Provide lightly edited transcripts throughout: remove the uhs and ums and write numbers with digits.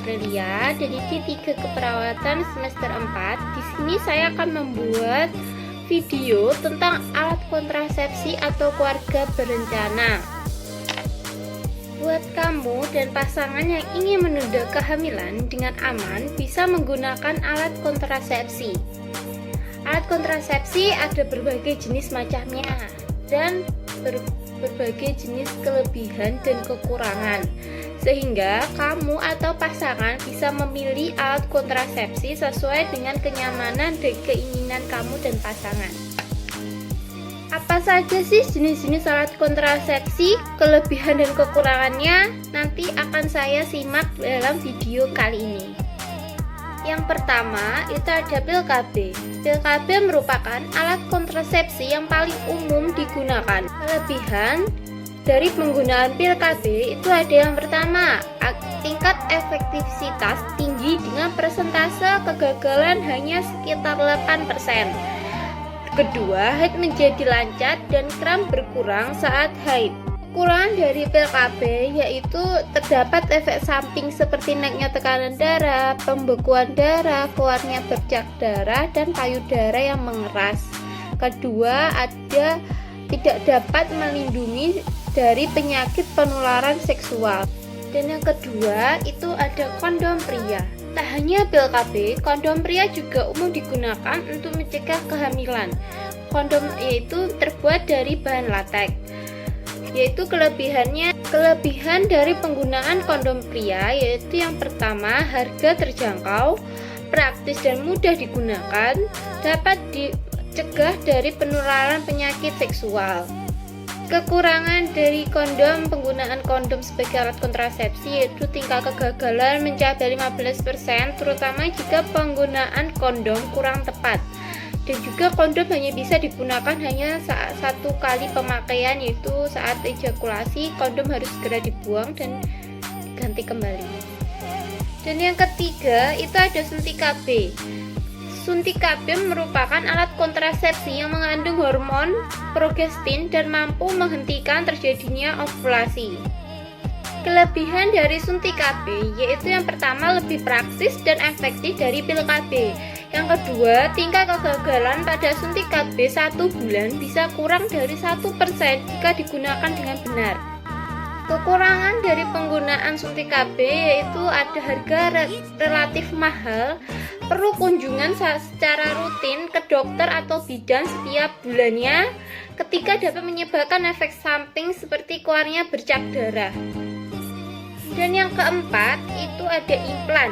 Australia dari D3 Keperawatan semester 4. Di sini saya akan membuat video tentang alat kontrasepsi atau keluarga berencana. Buat kamu dan pasangan yang ingin menunda kehamilan dengan aman, bisa menggunakan alat kontrasepsi. Alat kontrasepsi ada berbagai jenis macamnya dan berbagai jenis kelebihan dan kekurangan, sehingga kamu atau pasangan bisa memilih alat kontrasepsi sesuai dengan kenyamanan dan keinginan kamu dan pasangan. Apa saja sih jenis-jenis alat kontrasepsi, kelebihan dan kekurangannya? Nanti akan saya simak dalam video kali ini. Yang pertama, itu ada pil KB. Pil KB merupakan alat kontrasepsi yang paling umum digunakan. Kelebihan dari penggunaan pil KB itu ada yang pertama, tingkat efektivitas tinggi dengan persentase kegagalan hanya sekitar 8%. Kedua, haid menjadi lancar dan kram berkurang saat haid. Kekurangan dari pil KB yaitu terdapat efek samping seperti naiknya tekanan darah, pembekuan darah, keluarnya bercak darah, dan payudara yang mengeras. Kedua, tidak dapat melindungi dari penyakit penularan seksual. Dan yang kedua, itu ada kondom pria. Tak hanya pil KB, kondom pria juga umum digunakan untuk mencegah kehamilan. Kondom yaitu terbuat dari bahan latex. Yaitu kelebihan dari penggunaan kondom pria yaitu yang pertama, harga terjangkau, praktis dan mudah digunakan, dapat dicegah dari penularan penyakit seksual. Kekurangan dari penggunaan kondom sebagai alat kontrasepsi yaitu tingkat kegagalan mencapai 15%, terutama jika penggunaan kondom kurang tepat. Dan juga kondom hanya bisa digunakan hanya saat satu kali pemakaian, yaitu saat ejakulasi. Kondom harus segera dibuang dan diganti kembali. Dan yang ketiga, itu ada suntik KB. Suntik KB merupakan alat kontrasepsi yang mengandung hormon progestin dan mampu menghentikan terjadinya ovulasi. Kelebihan dari suntik KB yaitu yang pertama, lebih praktis dan efektif dari pil KB. Yang kedua, tingkat kegagalan pada suntik KB 1 bulan bisa kurang dari 1% jika digunakan dengan benar. Kekurangan dari penggunaan suntik KB yaitu ada harga relatif mahal, perlu kunjungan secara rutin ke dokter atau bidan setiap bulannya, ketika dapat menyebabkan efek samping seperti keluarnya bercak darah. Dan yang keempat, itu ada implan.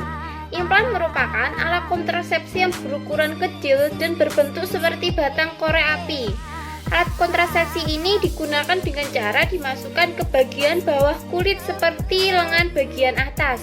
Implan merupakan alat kontrasepsi yang berukuran kecil dan berbentuk seperti batang korek api. Alat kontrasepsi ini digunakan dengan cara dimasukkan ke bagian bawah kulit seperti lengan bagian atas.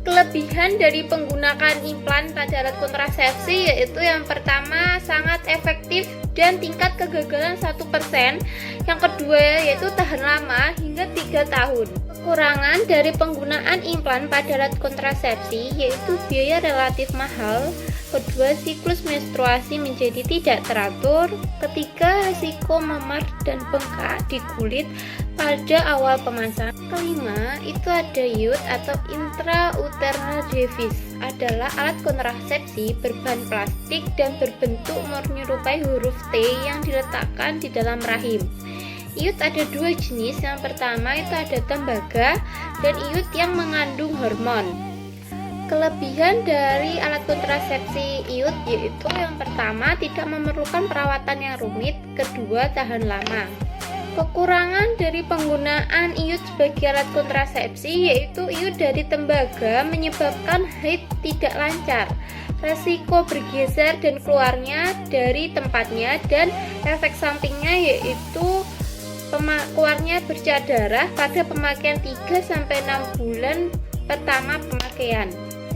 Kelebihan dari penggunaan implan pada alat kontrasepsi yaitu yang pertama, sangat efektif dan tingkat kegagalan 1%. Yang kedua, yaitu tahan lama hingga 3 tahun. Kekurangan dari penggunaan implan pada alat kontrasepsi yaitu biaya relatif mahal. Kedua, siklus menstruasi menjadi tidak teratur. Ketiga, risiko memar dan bengkak di kulit pada awal pemasangan. Kelima, itu ada IUD atau intrauterine device, adalah alat kontrasepsi berbahan plastik dan berbentuk menyerupai huruf T yang diletakkan di dalam rahim. IUD ada dua jenis, yang pertama itu ada tembaga dan IUD yang mengandung hormon. Kelebihan dari alat kontrasepsi IUD yaitu yang pertama, tidak memerlukan perawatan yang rumit. Kedua, tahan lama. Kekurangan dari penggunaan IUD sebagai alat kontrasepsi yaitu IUD dari tembaga menyebabkan haid tidak lancar, resiko bergeser dan keluarnya dari tempatnya, dan efek sampingnya yaitu keluarnya bercak darah pada pemakaian 3-6 bulan pertama pemakaian.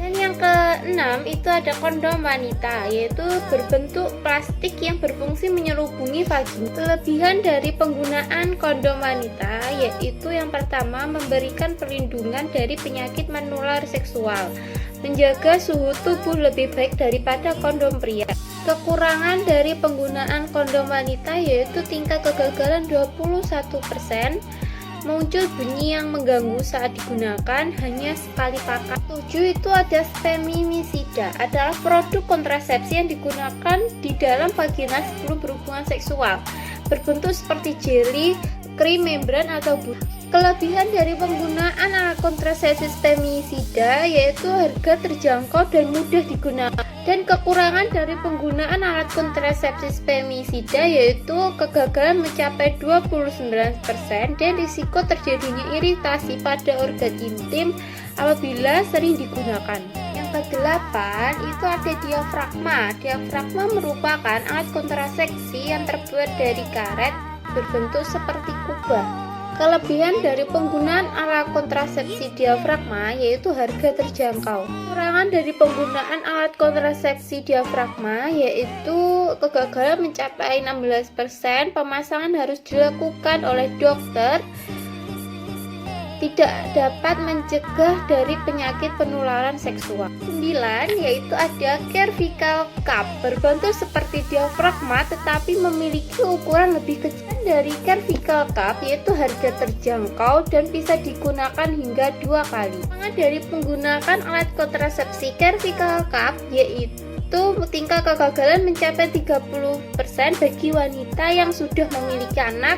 Dan yang keenam, itu ada kondom wanita, yaitu berbentuk plastik yang berfungsi menyelubungi vagina. Kelebihan dari penggunaan kondom wanita yaitu yang pertama, memberikan perlindungan dari penyakit menular seksual, menjaga suhu tubuh lebih baik daripada kondom pria. Kekurangan dari penggunaan kondom wanita yaitu tingkat kegagalan 21%, muncul bunyi yang mengganggu saat digunakan hanya sekali pakai. 7 itu ada spermicida, adalah produk kontrasepsi yang digunakan di dalam vagina sebelum berhubungan seksual, berbentuk seperti jeli, krim, membran, atau busa. Kelebihan dari penggunaan alat kontrasepsi spermicida yaitu harga terjangkau dan mudah digunakan. Dan kekurangan dari penggunaan alat kontrasepsi spermicida yaitu kegagalan mencapai 29% dan risiko terjadinya iritasi pada organ intim apabila sering digunakan. Yang kedelapan itu ada diafragma. Diafragma merupakan alat kontrasepsi yang terbuat dari karet berbentuk seperti kubah. Kelebihan dari penggunaan alat kontrasepsi diafragma yaitu harga terjangkau. Kekurangan dari penggunaan alat kontrasepsi diafragma yaitu kegagalan mencapai 16%, pemasangan harus dilakukan oleh dokter, tidak dapat mencegah dari penyakit penularan seksual. 9 yaitu ada cervical cup, berbentuk seperti diafragma tetapi memiliki ukuran lebih kecil dari cervical cup, yaitu harga terjangkau dan bisa digunakan hingga 2 kali. Dari penggunaan alat kontrasepsi cervical cup yaitu tingkat kegagalan mencapai 30% bagi wanita yang sudah memiliki anak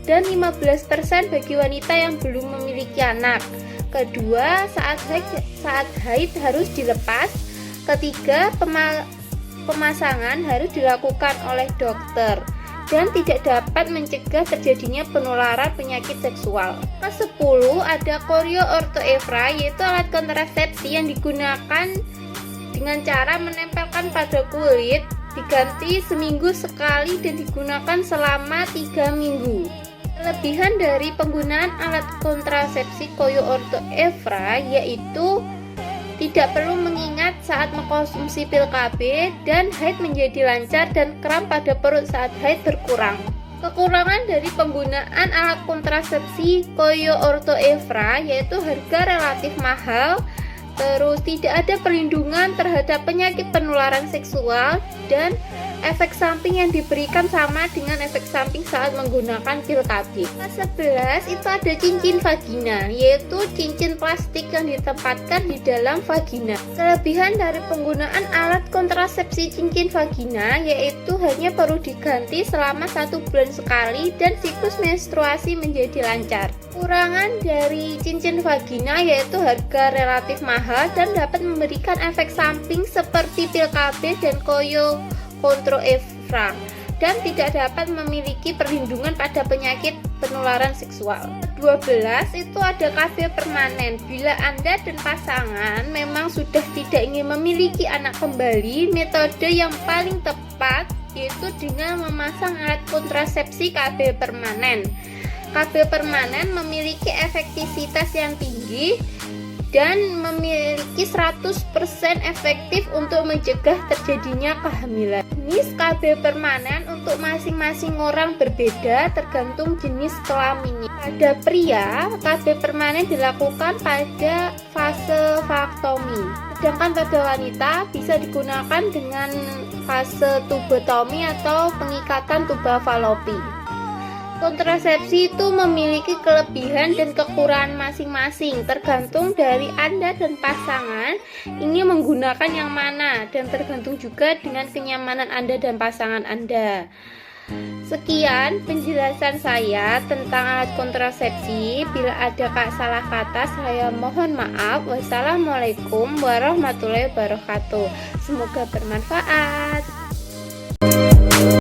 dan 15% bagi wanita yang belum memiliki anak. Kedua, saat haid harus dilepas. Ketiga, pemasangan harus dilakukan oleh dokter dan tidak dapat mencegah terjadinya penularan penyakit seksual. Ke-10 ada Choreo Ortho Evra, yaitu alat kontrasepsi yang digunakan dengan cara menempelkan pada kulit, diganti seminggu sekali dan digunakan selama 3 minggu. Kelebihan dari penggunaan alat kontrasepsi Choreo Ortho Evra yaitu tidak perlu mengingat saat mengkonsumsi pil KB dan haid menjadi lancar dan kram pada perut saat haid berkurang. Kekurangan dari penggunaan alat kontrasepsi Choreo Ortho Evra yaitu harga relatif mahal, terus tidak ada perlindungan terhadap penyakit penularan seksual, dan efek samping yang diberikan sama dengan efek samping saat menggunakan pil KB. Ke-11 itu ada cincin vagina, yaitu cincin plastik yang ditempatkan di dalam vagina. Kelebihan dari penggunaan alat kontrasepsi cincin vagina yaitu hanya perlu diganti selama 1 bulan sekali dan siklus menstruasi menjadi lancar. Kurangan dari cincin vagina yaitu harga relatif mahal dan dapat memberikan efek samping seperti pil KB dan Choreo Ortho Evra dan tidak dapat memiliki perlindungan pada penyakit penularan seksual. 12 itu ada KB permanen. Bila Anda dan pasangan memang sudah tidak ingin memiliki anak kembali, metode yang paling tepat yaitu dengan memasang alat kontrasepsi KB permanen. KB permanen memiliki efektivitas yang tinggi dan memiliki 100% efektif untuk mencegah terjadinya kehamilan. Jenis KB permanen untuk masing-masing orang berbeda tergantung jenis kelaminnya. Pada pria, KB permanen dilakukan pada fase vaktomi, sedangkan pada wanita bisa digunakan dengan fase tubotomi atau pengikatan tuba falopi. Kontrasepsi itu memiliki kelebihan dan kekurangan masing-masing, tergantung dari Anda dan pasangan ingin menggunakan yang mana, dan tergantung juga dengan kenyamanan Anda dan pasangan Anda. Sekian penjelasan saya tentang alat kontrasepsi. Bila ada salah kata, saya mohon maaf. Wassalamualaikum warahmatullahi wabarakatuh. Semoga bermanfaat.